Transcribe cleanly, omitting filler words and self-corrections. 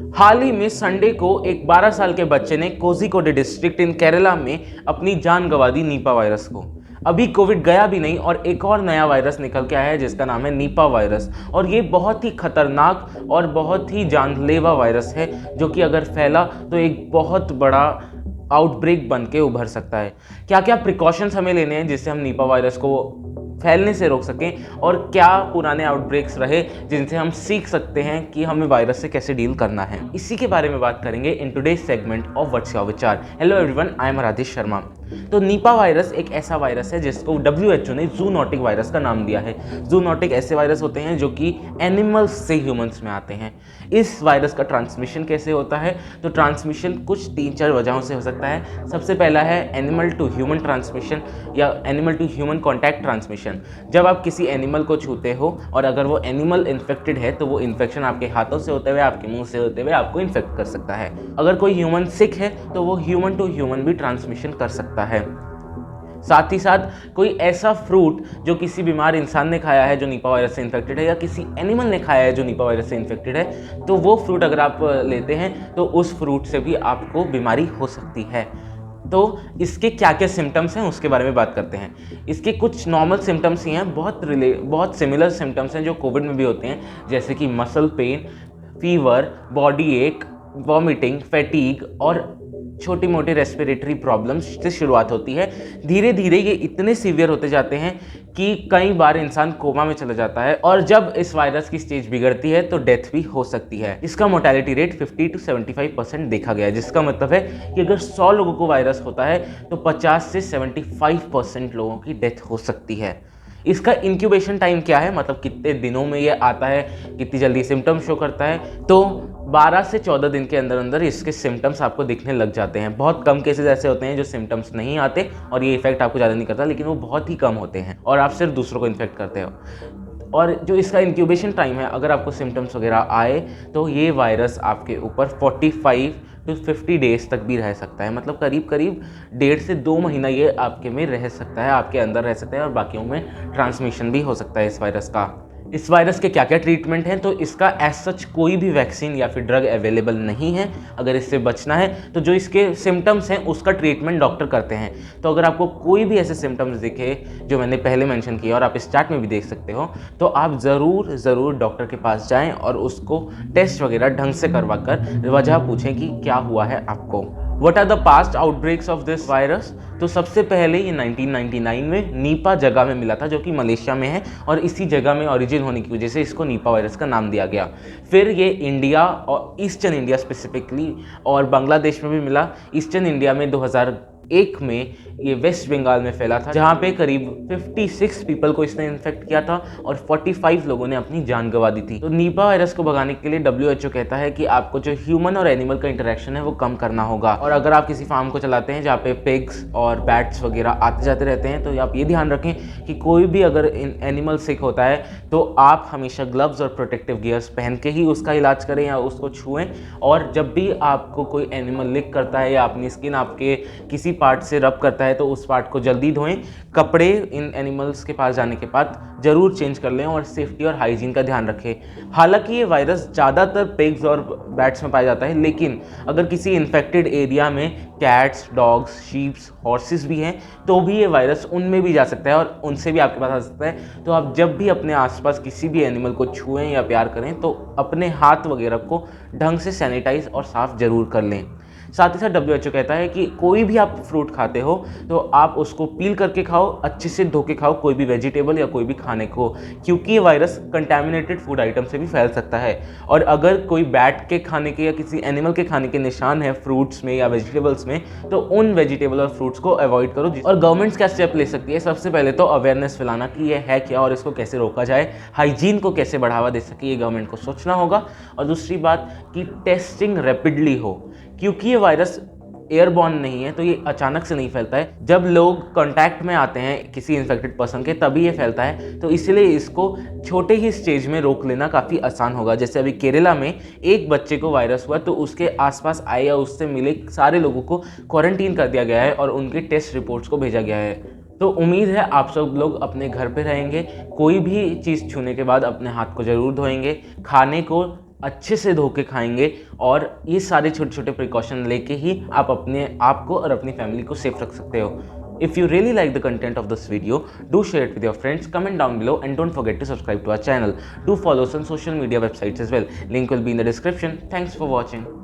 हाल ही में संडे को एक 12 साल के बच्चे ने कोझिकोड डिस्ट्रिक्ट इन केरला में अपनी जान गंवा दी नीपा वायरस को। अभी कोविड गया भी नहीं और एक और नया वायरस निकल के आया है जिसका नाम है नीपा वायरस। और ये बहुत ही खतरनाक और बहुत ही जानलेवा वायरस है जो कि अगर फैला तो एक बहुत बड़ा आउटब्रेक बन के उभर सकता है। क्या क्या प्रिकॉशंस हमें लेने हैं जिससे हम नीपा वायरस को फैलने से रोक सकें, और क्या पुराने आउटब्रेक्स रहे जिनसे हम सीख सकते हैं कि हमें वायरस से कैसे डील करना है, इसी के बारे में बात करेंगे in today's segment of what's your Vichar. Hello everyone, I am Rajesh Sharma. तो नीपा वायरस एक ऐसा वायरस है जिसको WHO ने जूनोटिक वायरस का नाम दिया है। जूनोटिक ऐसे वायरस होते हैं जो कि एनिमल्स से ह्यूमंस में आते हैं। इस वायरस का ट्रांसमिशन कैसे होता है? तो ट्रांसमिशन कुछ 3-4 वजहों से हो सकता है। सबसे पहला है एनिमल टू ह्यूमन ट्रांसमिशन या animal to human contact transmission. जब आप किसी एनिमल को छूते हो और अगर वो एनिमल इन्फेक्टेड है तो वो इन्फेक्शन आपके हाथों से होते हुए, आपके मुंह से होते हुए आपको इन्फेक्ट कर सकता है। अगर कोई ह्यूमन सिक है तो वो ह्यूमन टू ह्यूमन भी ट्रांसमिशन कर सकता है। साथ ही साथ कोई ऐसा फ्रूट जो किसी बीमार इंसान ने खाया है जो नीपा वायरस से इन्फेक्टेड है, या किसी एनिमल ने खाया है जो नीपा वायरस से इन्फेक्टेड है, तो वो फ्रूट अगर आप लेते हैं तो उस फ्रूट से भी आपको बीमारी हो सकती है। तो इसके क्या क्या सिम्टम्स हैं उसके बारे में बात करते हैं। इसके कुछ नॉर्मल सिम्टम्स ही हैं, बहुत सिमिलर सिम्टम्स हैं जो कोविड में भी होते हैं, जैसे कि मसल पेन, फीवर, बॉडी एक, वॉमिटिंग, फैटीग और छोटी मोटी रेस्पिरेटरी प्रॉब्लम्स से शुरुआत होती है। धीरे धीरे ये इतने सीवियर होते जाते हैं कि कई बार इंसान कोमा में चला जाता है, और जब इस वायरस की स्टेज बिगड़ती है तो डेथ भी हो सकती है। इसका मोर्टेलिटी रेट 50 से 75% देखा गया है, जिसका मतलब है कि अगर 100 लोगों को वायरस होता है तो 50 से 75% लोगों की डेथ हो सकती है। इसका इंक्यूबेशन टाइम क्या है, मतलब कितने दिनों में ये आता है, कितनी जल्दी सिम्टम शो करता है? तो 12 से 14 दिन के अंदर अंदर इसके सिम्टम्स आपको दिखने लग जाते हैं। बहुत कम केसेस ऐसे होते हैं जो सिम्टम्स नहीं आते और ये इफेक्ट आपको ज़्यादा नहीं करता, लेकिन वो बहुत ही कम होते हैं और आप सिर्फ दूसरों को इन्फेक्ट करते हो। और जो इसका इंक्यूबेशन टाइम है, अगर आपको सिम्टम्स वगैरह आए तो ये वायरस आपके ऊपर 45 to 50 डेज तक भी रह सकता है। मतलब करीब करीब 1.5 से 2 महीना ये आपके में रह सकता है, आपके अंदर रह सकता है, और बाकियों में ट्रांसमिशन भी हो सकता है इस वायरस का। इस वायरस के क्या क्या ट्रीटमेंट हैं? तो इसका एज सच कोई भी वैक्सीन या फिर ड्रग अवेलेबल नहीं है। अगर इससे बचना है तो जो इसके सिम्टम्स हैं उसका ट्रीटमेंट डॉक्टर करते हैं। तो अगर आपको कोई भी ऐसे सिम्टम्स दिखे जो मैंने पहले मेंशन किया और आप इस चार्ट में भी देख सकते हो, तो आप ज़रूर डॉक्टर के पास जाएं और उसको टेस्ट वगैरह ढंग से करवा कर वजह पूछें कि क्या हुआ है आपको। What are the past outbreaks of this virus? तो सबसे पहले ये 1999 में नीपा जगह में मिला था जो कि मलेशिया में है, और इसी जगह में ओरिजिन होने की वजह से इसको नीपा वायरस का नाम दिया गया। फिर ये इंडिया और ईस्टर्न इंडिया स्पेसिफिकली और बांग्लादेश में भी मिला। ईस्टर्न इंडिया में 2001 में ये वेस्ट बंगाल में फैला था, जहाँ पे करीब 56 पीपल को इसने इन्फेक्ट किया था और 45 लोगों ने अपनी जान गंवा दी थी। तो नीपा वायरस को भगाने के लिए WHO कहता है कि आपको जो ह्यूमन और एनिमल का इंटरेक्शन है वो कम करना होगा। और अगर आप किसी फार्म को चलाते हैं जहाँ पे पिग्स और बैट्स वगैरह आते जाते रहते हैं, तो आप ये ध्यान रखें कि कोई भी अगर एनिमल सिक होता है तो आप हमेशा ग्लव्स और प्रोटेक्टिव गियर्स पहन के ही उसका इलाज करें या उसको छुएं। और जब भी आपको कोई एनिमल लिक करता है या अपनी स्किन आपके किसी पार्ट से रब करता है तो उस पार्ट को जल्दी धोएं। कपड़े इन एनिमल्स के पास जाने के बाद जरूर चेंज कर लें और सेफ्टी और हाइजीन का ध्यान रखें। हालांकि ये वायरस ज़्यादातर पिग्स और बैट्स में पाया जाता है, लेकिन अगर किसी इन्फेक्टेड एरिया में कैट्स, डॉग्स, शीप्स, हॉर्सेस भी हैं तो भी ये वायरस उनमें भी जा सकता है और उनसे भी आपके पास आ सकता है। तो आप जब भी अपने आसपास किसी भी एनिमल को छुएं या प्यार करें तो अपने हाथ वगैरह को ढंग से सैनिटाइज और साफ जरूर कर लें। साथ ही साथ WHO कहता है कि कोई भी आप फ्रूट खाते हो तो आप उसको पील करके खाओ, अच्छे से धो के खाओ, कोई भी वेजिटेबल या कोई भी खाने को, क्योंकि ये वायरस कंटैमिनेटेड फूड आइटम से भी फैल सकता है। और अगर कोई बैट के खाने के या किसी एनिमल के खाने के निशान है फ्रूट्स में या वेजिटेबल्स में, तो उन वेजिटेबल और फ्रूट्स को अवॉइड करो। और गवर्नमेंट्स क्या स्टेप ले सकती है? सबसे पहले तो अवेयरनेस फैलाना कि ये है क्या और इसको कैसे रोका जाए, हाइजीन को कैसे बढ़ावा दे सके, ये गवर्नमेंट को सोचना होगा। और दूसरी बात कि टेस्टिंग रैपिडली हो, क्योंकि ये वायरस एयरबॉर्न नहीं है तो ये अचानक से नहीं फैलता है। जब लोग कांटेक्ट में आते हैं किसी इन्फेक्टेड पर्सन के तभी ये फैलता है, तो इसलिए इसको छोटे ही स्टेज में रोक लेना काफ़ी आसान होगा। जैसे अभी केरला में एक बच्चे को वायरस हुआ तो उसके आसपास आए या उससे मिले सारे लोगों को क्वारंटीन कर दिया गया है और उनके टेस्ट रिपोर्ट्स को भेजा गया है। तो उम्मीद है आप सब लोग अपने घर पे रहेंगे, कोई भी चीज़ छूने के बाद अपने हाथ को ज़रूर धोएंगे, खाने को अच्छे से धो के खाएंगे और ये सारे छोटे छोटे प्रिकॉशन लेके ही आप अपने आप को और अपनी फैमिली को सेफ रख सकते हो। If you really like the content of this video, do share it with your friends, comment down below and don't forget to subscribe to our channel. Do follow us on social media websites as well. Link will be in the description. Thanks for watching.